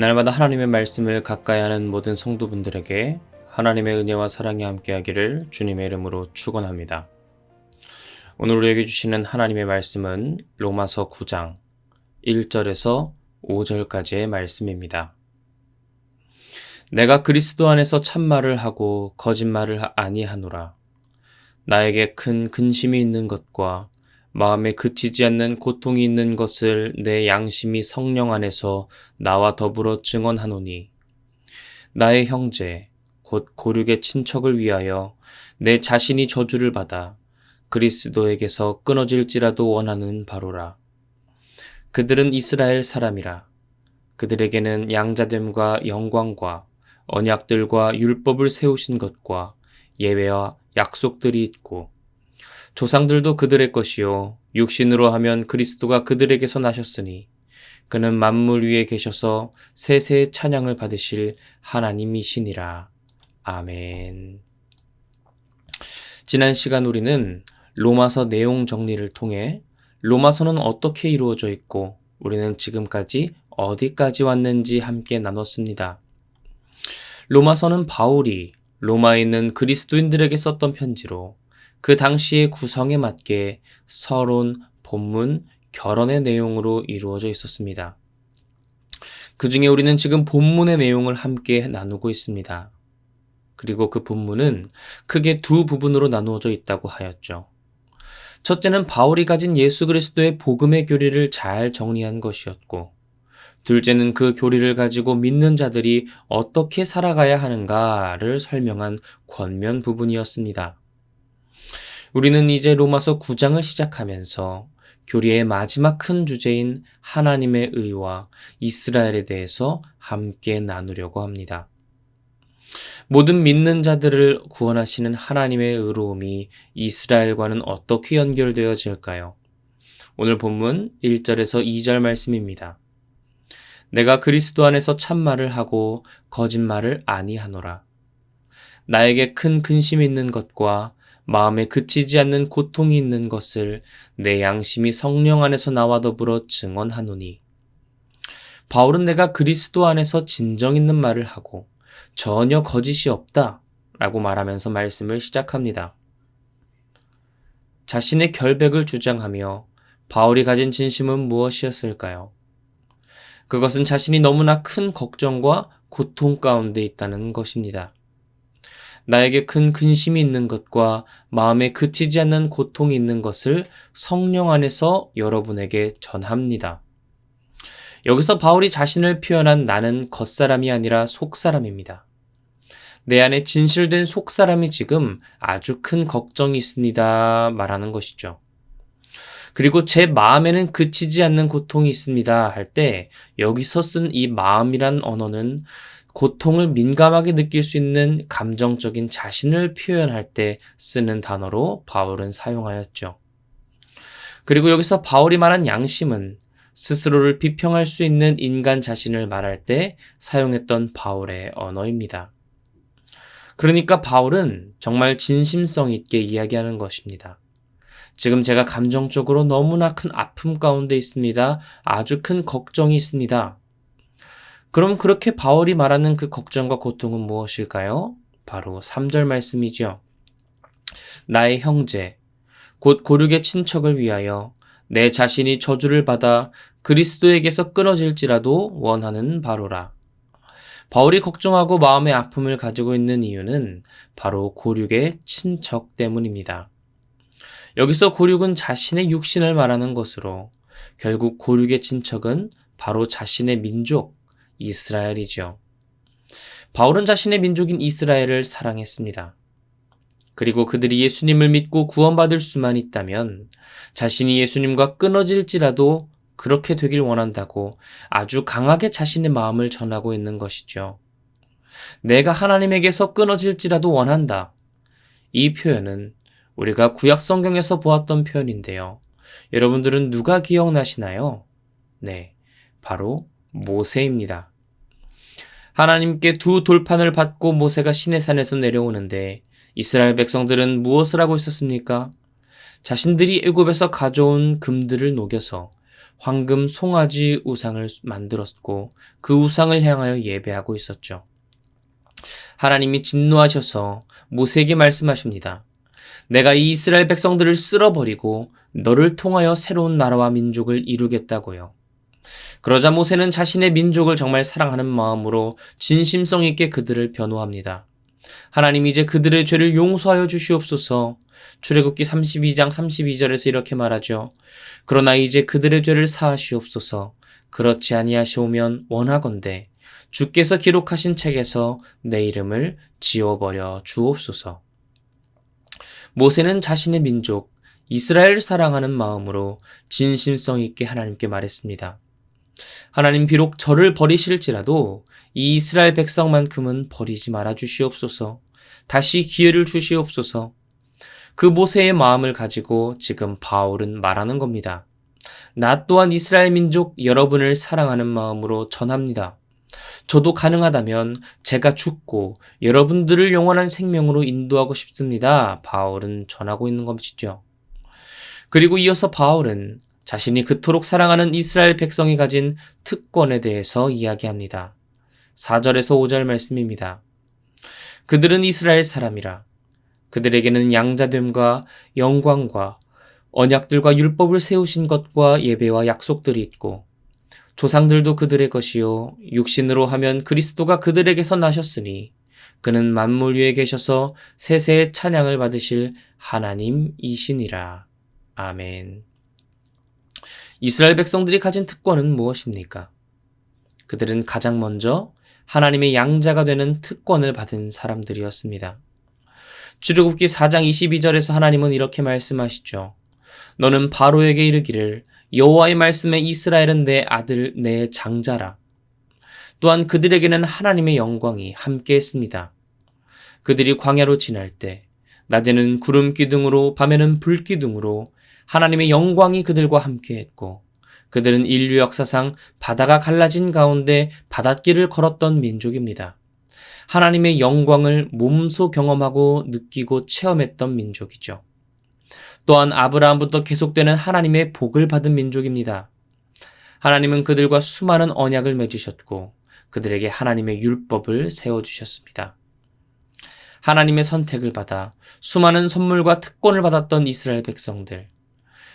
날마다 하나님의 말씀을 가까이 하는 모든 성도분들에게 하나님의 은혜와 사랑이 함께하기를 주님의 이름으로 축원합니다. 오늘 우리에게 주시는 하나님의 말씀은 로마서 9장 1절에서 5절까지의 말씀입니다. 내가 그리스도 안에서 참말을 하고 거짓말을 아니하노라. 나에게 큰 근심이 있는 것과 마음에 그치지 않는 고통이 있는 것을 내 양심이 성령 안에서 나와 더불어 증언하노니, 나의 형제 곧 고륙의 친척을 위하여 내 자신이 저주를 받아 그리스도에게서 끊어질지라도 원하는 바로라. 그들은 이스라엘 사람이라. 그들에게는 양자됨과 영광과 언약들과 율법을 세우신 것과 예배와 약속들이 있고, 조상들도 그들의 것이요 육신으로 하면 그리스도가 그들에게서 나셨으니 그는 만물 위에 계셔서 세세의 찬양을 받으실 하나님이시니라. 아멘. 지난 시간 우리는 로마서 내용 정리를 통해 로마서는 어떻게 이루어져 있고 우리는 지금까지 어디까지 왔는지 함께 나눴습니다. 로마서는 바울이 로마에 있는 그리스도인들에게 썼던 편지로 그 당시의 구성에 맞게 서론, 본문, 결언의 내용으로 이루어져 있었습니다. 그 중에 우리는 지금 본문의 내용을 함께 나누고 있습니다. 그리고 그 본문은 크게 두 부분으로 나누어져 있다고 하였죠. 첫째는 바울이 가진 예수 그리스도의 복음의 교리를 잘 정리한 것이었고, 둘째는 그 교리를 가지고 믿는 자들이 어떻게 살아가야 하는가를 설명한 권면 부분이었습니다. 우리는 이제 로마서 9장을 시작하면서 교리의 마지막 큰 주제인 하나님의 의와 이스라엘에 대해서 함께 나누려고 합니다. 모든 믿는 자들을 구원하시는 하나님의 의로움이 이스라엘과는 어떻게 연결되어질까요? 오늘 본문 1절에서 2절 말씀입니다. 내가 그리스도 안에서 참말을 하고 거짓말을 아니하노라. 나에게 큰 근심이 있는 것과 마음에 그치지 않는 고통이 있는 것을 내 양심이 성령 안에서 나와 더불어 증언하노니, 바울은 내가 그리스도 안에서 진정 있는 말을 하고 전혀 거짓이 없다 라고 말하면서 말씀을 시작합니다. 자신의 결백을 주장하며 바울이 가진 진심은 무엇이었을까요? 그것은 자신이 너무나 큰 걱정과 고통 가운데 있다는 것입니다. 나에게 큰 근심이 있는 것과 마음에 그치지 않는 고통이 있는 것을 성령 안에서 여러분에게 전합니다. 여기서 바울이 자신을 표현한 나는 겉사람이 아니라 속사람입니다. 내 안에 진실된 속사람이 지금 아주 큰 걱정이 있습니다 말하는 것이죠. 그리고 제 마음에는 그치지 않는 고통이 있습니다 할 때 여기서 쓴 이 마음이란 언어는 고통을 민감하게 느낄 수 있는 감정적인 자신을 표현할 때 쓰는 단어로 바울은 사용하였죠. 그리고 여기서 바울이 말한 양심은 스스로를 비평할 수 있는 인간 자신을 말할 때 사용했던 바울의 언어입니다. 그러니까 바울은 정말 진심성 있게 이야기하는 것입니다. 지금 제가 감정적으로 너무나 큰 아픔 가운데 있습니다. 아주 큰 걱정이 있습니다. 그럼 그렇게 바울이 말하는 그 걱정과 고통은 무엇일까요? 바로 3절 말씀이죠. 나의 형제, 곧 고륙의 친척을 위하여 내 자신이 저주를 받아 그리스도에게서 끊어질지라도 원하는 바로라. 바울이 걱정하고 마음의 아픔을 가지고 있는 이유는 바로 고륙의 친척 때문입니다. 여기서 고륙은 자신의 육신을 말하는 것으로 결국 고륙의 친척은 바로 자신의 민족, 이스라엘이죠. 바울은 자신의 민족인 이스라엘을 사랑했습니다. 그리고 그들이 예수님을 믿고 구원받을 수만 있다면 자신이 예수님과 끊어질지라도 그렇게 되길 원한다고 아주 강하게 자신의 마음을 전하고 있는 것이죠. 내가 하나님에게서 끊어질지라도 원한다. 이 표현은 우리가 구약 성경에서 보았던 표현인데요. 여러분들은 누가 기억나시나요? 네, 바로 모세입니다. 하나님께 두 돌판을 받고 모세가 시내산에서 내려오는데 이스라엘 백성들은 무엇을 하고 있었습니까? 자신들이 애굽에서 가져온 금들을 녹여서 황금 송아지 우상을 만들었고 그 우상을 향하여 예배하고 있었죠. 하나님이 진노하셔서 모세에게 말씀하십니다. 내가 이 이스라엘 백성들을 쓸어버리고 너를 통하여 새로운 나라와 민족을 이루겠다고요. 그러자 모세는 자신의 민족을 정말 사랑하는 마음으로 진심성 있게 그들을 변호합니다. 하나님 이제 그들의 죄를 용서하여 주시옵소서. 출애굽기 32장 32절에서 이렇게 말하죠. 그러나 이제 그들의 죄를 사하시옵소서. 그렇지 아니하시오면 원하건대 주께서 기록하신 책에서 내 이름을 지워버려 주옵소서. 모세는 자신의 민족 이스라엘을 사랑하는 마음으로 진심성 있게 하나님께 말했습니다. 하나님 비록 저를 버리실지라도 이 이스라엘 백성만큼은 버리지 말아 주시옵소서. 다시 기회를 주시옵소서. 그 모세의 마음을 가지고 지금 바울은 말하는 겁니다. 나 또한 이스라엘 민족 여러분을 사랑하는 마음으로 전합니다. 저도 가능하다면 제가 죽고 여러분들을 영원한 생명으로 인도하고 싶습니다. 바울은 전하고 있는 것이죠. 그리고 이어서 바울은 자신이 그토록 사랑하는 이스라엘 백성이 가진 특권에 대해서 이야기합니다. 4절에서 5절 말씀입니다. 그들은 이스라엘 사람이라. 그들에게는 양자됨과 영광과 언약들과 율법을 세우신 것과 예배와 약속들이 있고 조상들도 그들의 것이요 육신으로 하면 그리스도가 그들에게서 나셨으니 그는 만물 위에 계셔서 세세의 찬양을 받으실 하나님이시니라. 아멘. 이스라엘 백성들이 가진 특권은 무엇입니까? 그들은 가장 먼저 하나님의 양자가 되는 특권을 받은 사람들이었습니다. 출애굽기 4장 22절에서 하나님은 이렇게 말씀하시죠. 너는 바로에게 이르기를 여호와의 말씀에 이스라엘은 내 아들 내 장자라. 또한 그들에게는 하나님의 영광이 함께했습니다. 그들이 광야로 지날 때 낮에는 구름 기둥으로 밤에는 불 기둥으로 하나님의 영광이 그들과 함께했고 그들은 인류 역사상 바다가 갈라진 가운데 바닷길을 걸었던 민족입니다. 하나님의 영광을 몸소 경험하고 느끼고 체험했던 민족이죠. 또한 아브라함부터 계속되는 하나님의 복을 받은 민족입니다. 하나님은 그들과 수많은 언약을 맺으셨고 그들에게 하나님의 율법을 세워주셨습니다. 하나님의 선택을 받아 수많은 선물과 특권을 받았던 이스라엘 백성들.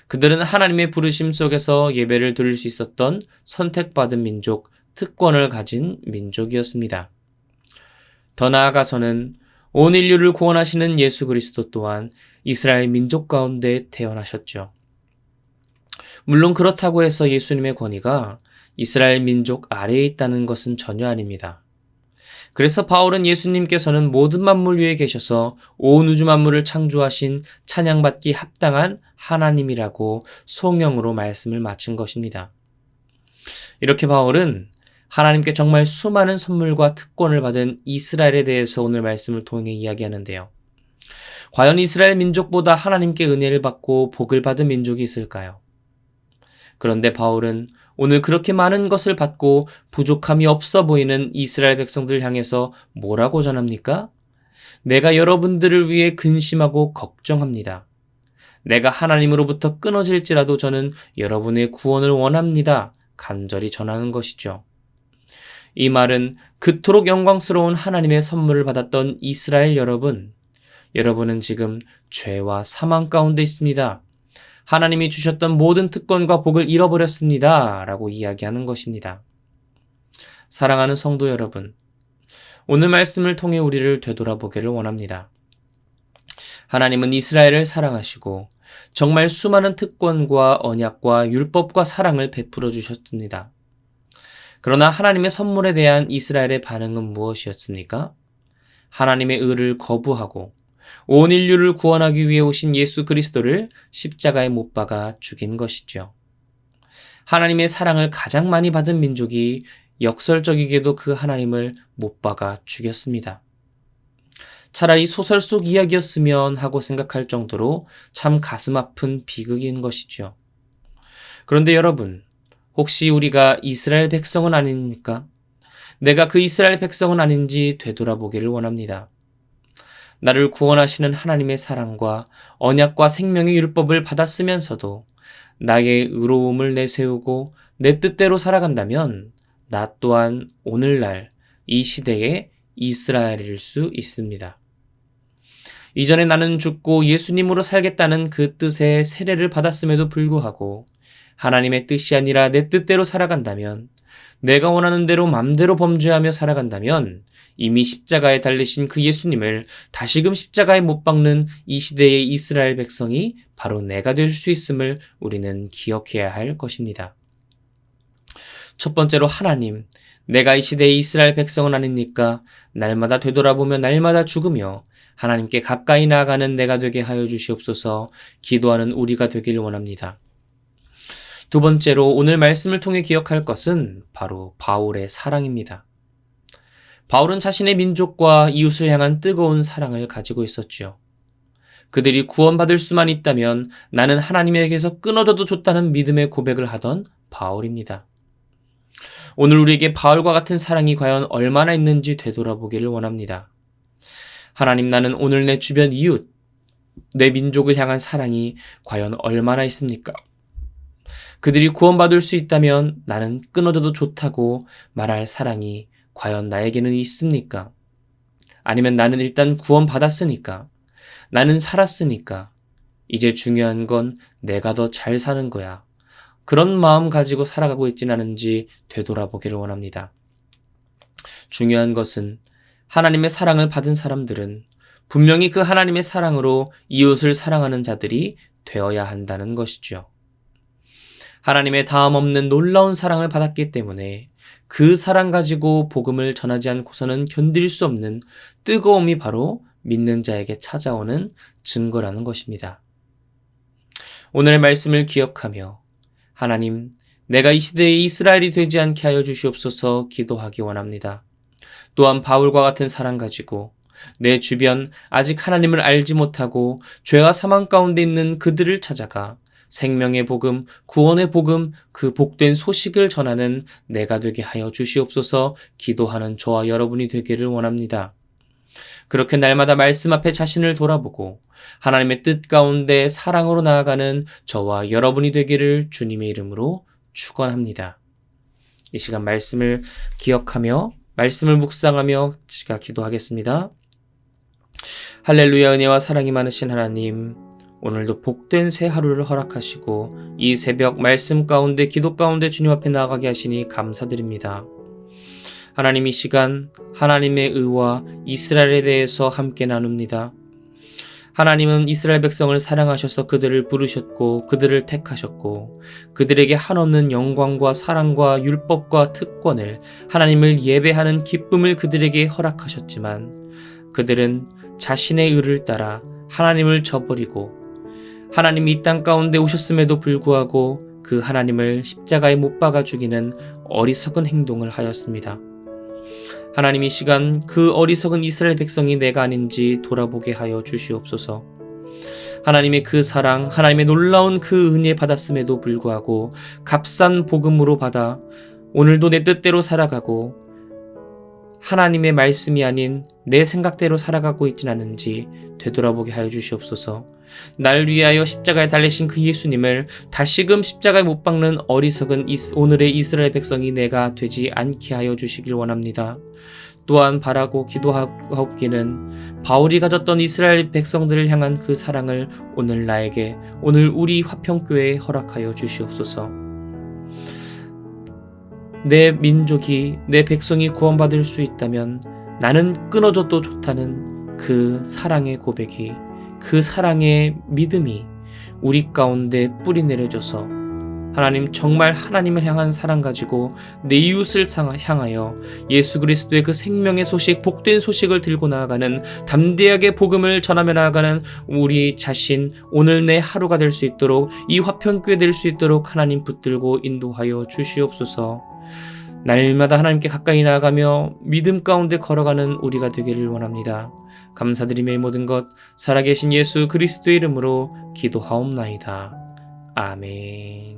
그들은 하나님의 부르심 속에서 예배를 드릴 수 있었던 선택받은 민족, 특권을 가진 민족이었습니다. 더 나아가서는 온 인류를 구원하시는 예수 그리스도 또한 이스라엘 민족 가운데 태어나셨죠. 물론 그렇다고 해서 예수님의 권위가 이스라엘 민족 아래에 있다는 것은 전혀 아닙니다. 그래서 바울은 예수님께서는 모든 만물 위에 계셔서 온 우주 만물을 창조하신 찬양받기 합당한 하나님이라고 송영으로 말씀을 마친 것입니다. 이렇게 바울은 하나님께 정말 수많은 선물과 특권을 받은 이스라엘에 대해서 오늘 말씀을 통해 이야기하는데요. 과연 이스라엘 민족보다 하나님께 은혜를 받고 복을 받은 민족이 있을까요? 그런데 바울은 오늘 그렇게 많은 것을 받고 부족함이 없어 보이는 이스라엘 백성들 향해서 뭐라고 전합니까? 내가 여러분들을 위해 근심하고 걱정합니다. 내가 하나님으로부터 끊어질지라도 저는 여러분의 구원을 원합니다. 간절히 전하는 것이죠. 이 말은 그토록 영광스러운 하나님의 선물을 받았던 이스라엘 여러분, 여러분은 지금 죄와 사망 가운데 있습니다. 하나님이 주셨던 모든 특권과 복을 잃어버렸습니다. 라고 이야기하는 것입니다. 사랑하는 성도 여러분, 오늘 말씀을 통해 우리를 되돌아보기를 원합니다. 하나님은 이스라엘을 사랑하시고 정말 수많은 특권과 언약과 율법과 사랑을 베풀어 주셨습니다. 그러나 하나님의 선물에 대한 이스라엘의 반응은 무엇이었습니까? 하나님의 의를 거부하고 온 인류를 구원하기 위해 오신 예수 그리스도를 십자가에 못 박아 죽인 것이죠. 하나님의 사랑을 가장 많이 받은 민족이 역설적이게도 그 하나님을 못 박아 죽였습니다. 차라리 소설 속 이야기였으면 하고 생각할 정도로 참 가슴 아픈 비극인 것이죠. 그런데 여러분, 혹시 우리가 이스라엘 백성은 아닙니까? 내가 그 이스라엘 백성은 아닌지 되돌아보기를 원합니다. 나를 구원하시는 하나님의 사랑과 언약과 생명의 율법을 받았으면서도 나의 의로움을 내세우고 내 뜻대로 살아간다면 나 또한 오늘날 이 시대의 이스라엘일 수 있습니다. 이전에 나는 죽고 예수님으로 살겠다는 그 뜻의 세례를 받았음에도 불구하고 하나님의 뜻이 아니라 내 뜻대로 살아간다면, 내가 원하는 대로 맘대로 범죄하며 살아간다면 이미 십자가에 달리신 그 예수님을 다시금 십자가에 못 박는 이 시대의 이스라엘 백성이 바로 내가 될 수 있음을 우리는 기억해야 할 것입니다. 첫 번째로 하나님, 내가 이 시대의 이스라엘 백성은 아닙니까? 날마다 되돌아보며 날마다 죽으며 하나님께 가까이 나아가는 내가 되게 하여 주시옵소서. 기도하는 우리가 되길 원합니다. 두 번째로 오늘 말씀을 통해 기억할 것은 바로 바울의 사랑입니다. 바울은 자신의 민족과 이웃을 향한 뜨거운 사랑을 가지고 있었죠. 그들이 구원받을 수만 있다면 나는 하나님에게서 끊어져도 좋다는 믿음의 고백을 하던 바울입니다. 오늘 우리에게 바울과 같은 사랑이 과연 얼마나 있는지 되돌아보기를 원합니다. 하나님, 나는 오늘 내 주변 이웃, 내 민족을 향한 사랑이 과연 얼마나 있습니까? 그들이 구원받을 수 있다면 나는 끊어져도 좋다고 말할 사랑이 과연 나에게는 있습니까? 아니면 나는 일단 구원받았으니까, 나는 살았으니까, 이제 중요한 건 내가 더 잘 사는 거야, 그런 마음 가지고 살아가고 있지는 않은지 되돌아보기를 원합니다. 중요한 것은 하나님의 사랑을 받은 사람들은 분명히 그 하나님의 사랑으로 이웃을 사랑하는 자들이 되어야 한다는 것이죠. 하나님의 다음 없는 놀라운 사랑을 받았기 때문에 그 사랑 가지고 복음을 전하지 않고서는 견딜 수 없는 뜨거움이 바로 믿는 자에게 찾아오는 증거라는 것입니다. 오늘의 말씀을 기억하며 하나님, 내가 이 시대의 이스라엘이 되지 않게 하여 주시옵소서 기도하기 원합니다. 또한 바울과 같은 사랑 가지고 내 주변 아직 하나님을 알지 못하고 죄와 사망 가운데 있는 그들을 찾아가 생명의 복음, 구원의 복음, 그 복된 소식을 전하는 내가 되게 하여 주시옵소서 기도하는 저와 여러분이 되기를 원합니다. 그렇게 날마다 말씀 앞에 자신을 돌아보고 하나님의 뜻 가운데 사랑으로 나아가는 저와 여러분이 되기를 주님의 이름으로 축원합니다. 이 시간 말씀을 기억하며 말씀을 묵상하며 제가 기도하겠습니다. 할렐루야. 은혜와 사랑이 많으신 하나님, 오늘도 복된 새 하루를 허락하시고 이 새벽 말씀 가운데 기도 가운데 주님 앞에 나아가게 하시니 감사드립니다. 하나님, 이 시간 하나님의 의와 이스라엘에 대해서 함께 나눕니다. 하나님은 이스라엘 백성을 사랑하셔서 그들을 부르셨고 그들을 택하셨고 그들에게 한없는 영광과 사랑과 율법과 특권을, 하나님을 예배하는 기쁨을 그들에게 허락하셨지만 그들은 자신의 의를 따라 하나님을 저버리고 하나님이 이 땅 가운데 오셨음에도 불구하고 그 하나님을 십자가에 못 박아 죽이는 어리석은 행동을 하였습니다. 하나님, 이 시간 그 어리석은 이스라엘 백성이 내가 아닌지 돌아보게 하여 주시옵소서. 하나님의 그 사랑, 하나님의 놀라운 그 은혜 받았음에도 불구하고 값싼 복음으로 받아 오늘도 내 뜻대로 살아가고 하나님의 말씀이 아닌 내 생각대로 살아가고 있진 않은지 되돌아보게 하여 주시옵소서. 날 위하여 십자가에 달리신 그 예수님을 다시금 십자가에 못 박는 어리석은 오늘의 이스라엘 백성이 내가 되지 않게 하여 주시길 원합니다. 또한 바라고 기도하옵기는 바울이 가졌던 이스라엘 백성들을 향한 그 사랑을 오늘 나에게, 오늘 우리 화평교회에 허락하여 주시옵소서. 내 민족이, 내 백성이 구원받을 수 있다면 나는 끊어져도 좋다는 그 사랑의 고백이, 그 사랑의 믿음이 우리 가운데 뿌리 내려져서 하나님, 정말 하나님을 향한 사랑 가지고 내 이웃을 향하여 예수 그리스도의 그 생명의 소식, 복된 소식을 들고 나아가는, 담대하게 복음을 전하며 나아가는 우리 자신, 오늘 내 하루가 될 수 있도록, 이 화평교회 될 수 있도록 하나님 붙들고 인도하여 주시옵소서. 날마다 하나님께 가까이 나아가며 믿음 가운데 걸어가는 우리가 되기를 원합니다. 감사드리며 이 모든 것 살아계신 예수 그리스도의 이름으로 기도하옵나이다. 아멘.